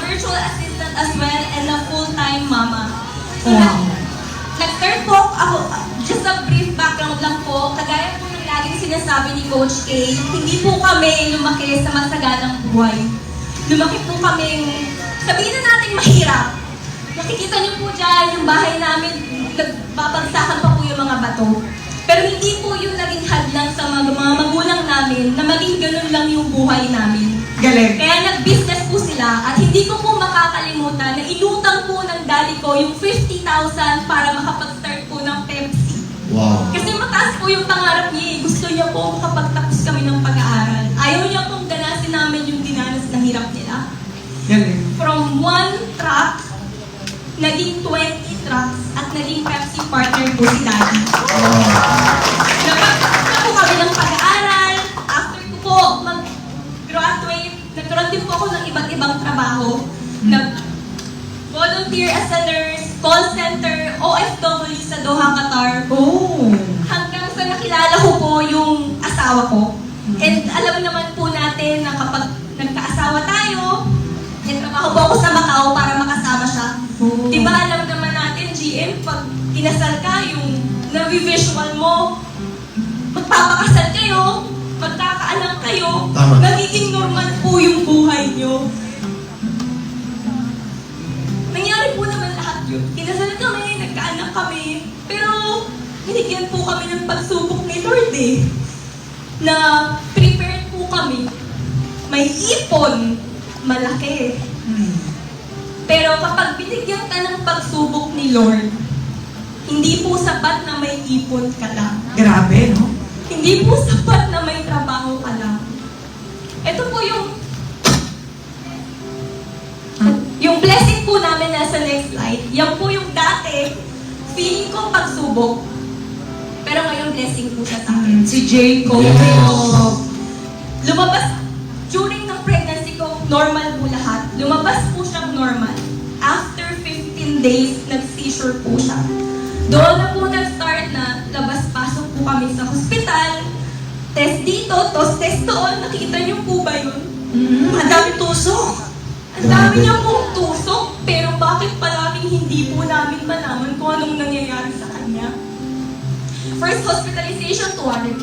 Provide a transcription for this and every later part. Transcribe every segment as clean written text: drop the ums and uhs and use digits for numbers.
virtual assistant as well, and a full-time mama. So, Wow. nag-start po ako, just a brief background lang po, kagaya po ng laging sinasabi ni Coach A, hindi po kami lumaki sa masaganang buhay. Lumaki po kami, sabihin na natin mahirap. Nakikita niyo po dyan, yung bahay namin, nagbabagsakan pa po yung mga bato. Pero hindi po yung naging hadlang sa mga magulang namin na maging ganun lang yung buhay namin. Galing. Kaya nag-business po sila at hindi ko po makakalimutan na inutang po ng daddy ko yung 50,000 para makapag-start po ng Pepsi. Wow. Kasi mataas po yung pangarap niya eh. Gusto niya po makapagtapos kami ng pag-aaral. Ayaw niya pong ganasin namin yung dinanas na hirap nila. Galing. From 1 truck, naging 20 trucks at naging Pepsi partner po si daddy. Napagtapos na po kami ng pag-aaral. After ko po mag-graduate, nagkaroon din po ako ng iba't ibang trabaho. Nag-volunteer as a nurse, call center, OFW sa Doha, Qatar. Oh. Hanggang sa nakilala ko po yung asawa ko. And alam naman po natin na kapag nagkaasawa tayo, nagtrabaho po ako sa Macau para makasama siya. Oh. Diba alam naman natin, GM, pag kinasal ka, yung navi-visual mo, magpapakasal kayo, magkakaanak kayo, Tama. nagiging normal po yung buhay nyo. Nangyari po naman lahat yun. Kinasal kami, nagkaanak kami, pero binigyan po kami ng pagsubok ni Lord eh. Na prepared po kami. May ipon, malaki. Pero kapag binigyan ka ng pagsubok ni Lord, hindi po sapat na may ipon ka lang. Grabe, no? Hindi po sapat na may trabaho ka lang. Ito po yung blessing po namin nasa next slide. Yan po yung dati, feeling ko pagsubok. Pero ngayon blessing po siya sa akin. Si Jacob. Yes. Lumabas, during ng pregnancy ko, normal po lahat. Lumabas po siyang normal. After 15 days, nag-seizure po siya. Doon na po nag-start na labas-pasok po kami sa hospital. Test dito, test doon. Nakita niyo po ba yun? Ang dami tusok. Ang dami niya pong tusok, pero bakit palaging hindi po namin malaman kung anong nangyayari sa kanya? First hospitalization, 200,000.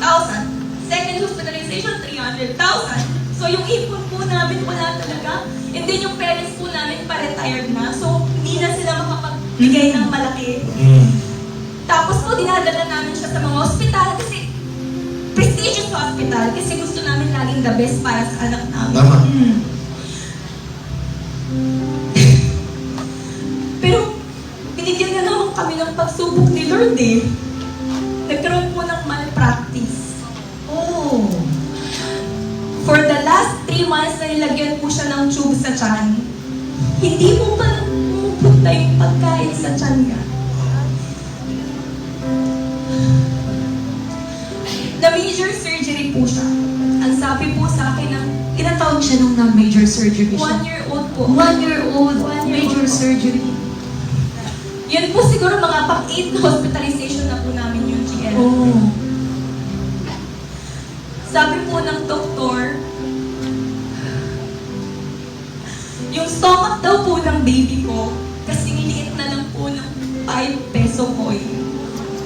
Second hospitalization, 300,000. So yung ipon po namin wala talaga. And then yung parents po namin pa-retired na. So hindi na sila makapagbigay ng malaki. Tapos po dinadala namin siya sa mga hospital kasi prestigious hospital kasi gusto namin laging the best para sa anak namin. Tama. Pero binigyan na naman kami ng pagsubok ni Lord eh. Nagkaroon po ng malpractice. Oh. For the last 3 months na nilagyan po siya ng tube sa tiyan, hindi po pa pumupunta yung pagkain sa tiyan niya. Na major surgery po siya. Ang sabi po sa akin ng Ilang taon siya nung na-major surgery 1 siya? year old po. 1 year old, major surgery. Yan po siguro mga pang-8 na hospitalization na po namin yung GL. Oh. Sabi po ng doktor, yung stomach daw po ng baby ko, kasi liit na lang po ng 5 peso coin.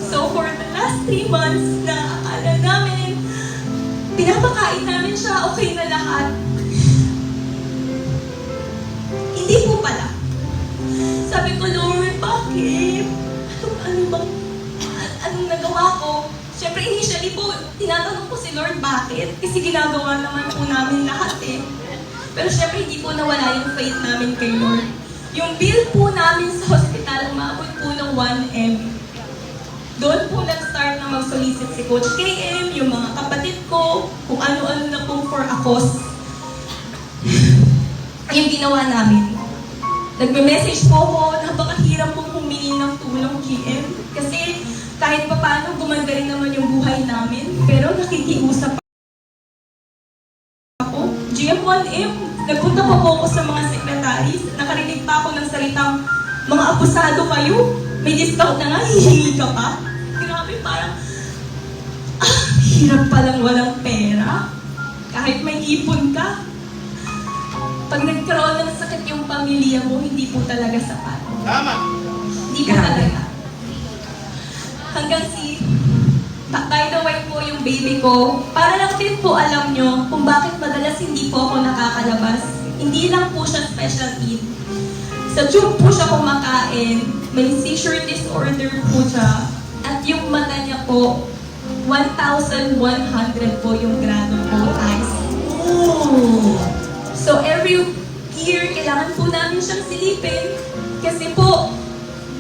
So for the last 3 months na akala namin, pinapakain namin siya, okay na lahat. Hindi po pala. Sabi ko, Lord, bakit? Anong nagawa ko? Siyempre, initially po, tinatanong ko si Lord, bakit? Kasi ginagawa naman po namin lahat eh. Pero siyempre, hindi po nawala yung faith namin kay Lord. Yung bill po namin sa hospital, umabot po ng 1M. Doon po nag-start na mag-solicit si Coach KM, yung mga kapatid ko, kung ano-ano na po for a cause. Yung ginawa namin. Nagme-message po ako, napakahirap pong humingi ng tulong, GM. Kasi kahit pa paano, gumanda rin naman yung buhay namin. Pero nakikiusap ako. GM 1M, nagpunta pa po ako sa mga secretaries. Nakarinig pa ako ng salitang, mga abusado kayo. May discount na nga, hihingi ka pa. Grabe, parang, hirap palang walang pera. Kahit may ipon ka. pag nagkaroon ng sakit yung pamilya mo, hindi po talaga sapat. Tama. Hindi po Grabe. talaga. Hanggang by the way po yung baby ko, para lang din po alam nyo kung bakit madalas hindi po ako nakakalabas. Hindi lang po siya special need. Sa tube po siya kumakain, may seizure disorder po siya, at yung mata niya po, 1,100 po yung grado po eyes. Oh. So every year, kailangan po namin siyang silipin. Kasi po,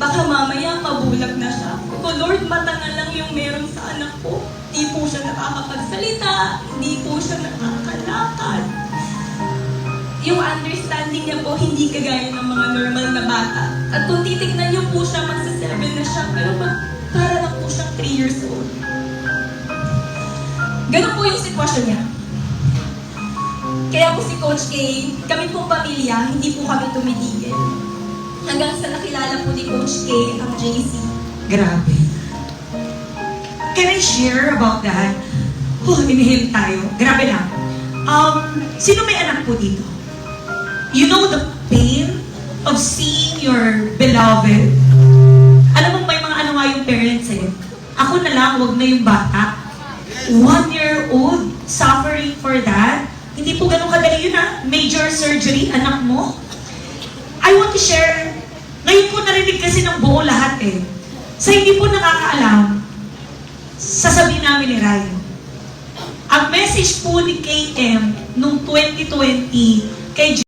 baka mamaya mabulag na siya. So Lord, mata na lang yung meron sa anak ko. Hindi po siya nakakapagsalita, hindi po siya nakakalakad. Yung understanding niya po, hindi kagaya ng mga normal na bata. At kung titignan niyo po siya, magsa-7 na siya, pero para lang po siyang 3 years old. Ganun po yung sitwasyon niya. Kaya po si Coach K, kami pong pamilya, hindi po kami tumitigil. Hanggang sa nakilala po ni Coach K ang JC. Grabe. Can I share about that? Oh, inhale tayo. Grabe lang. Sino may anak po dito? You know the pain of seeing your beloved. Alam mo, may mga ano nga yung parents eh. Ako na lang, wag na yung bata. 1-year-old suffering for that. Hindi po ganun kadali yun ha. Major surgery, anak mo. I want to share, ngayon po narinig kasi ng buo lahat eh. Sa hindi po nakakaalam, sasabihin namin ni Ryan. Ang message po ni KM noong 2020 kay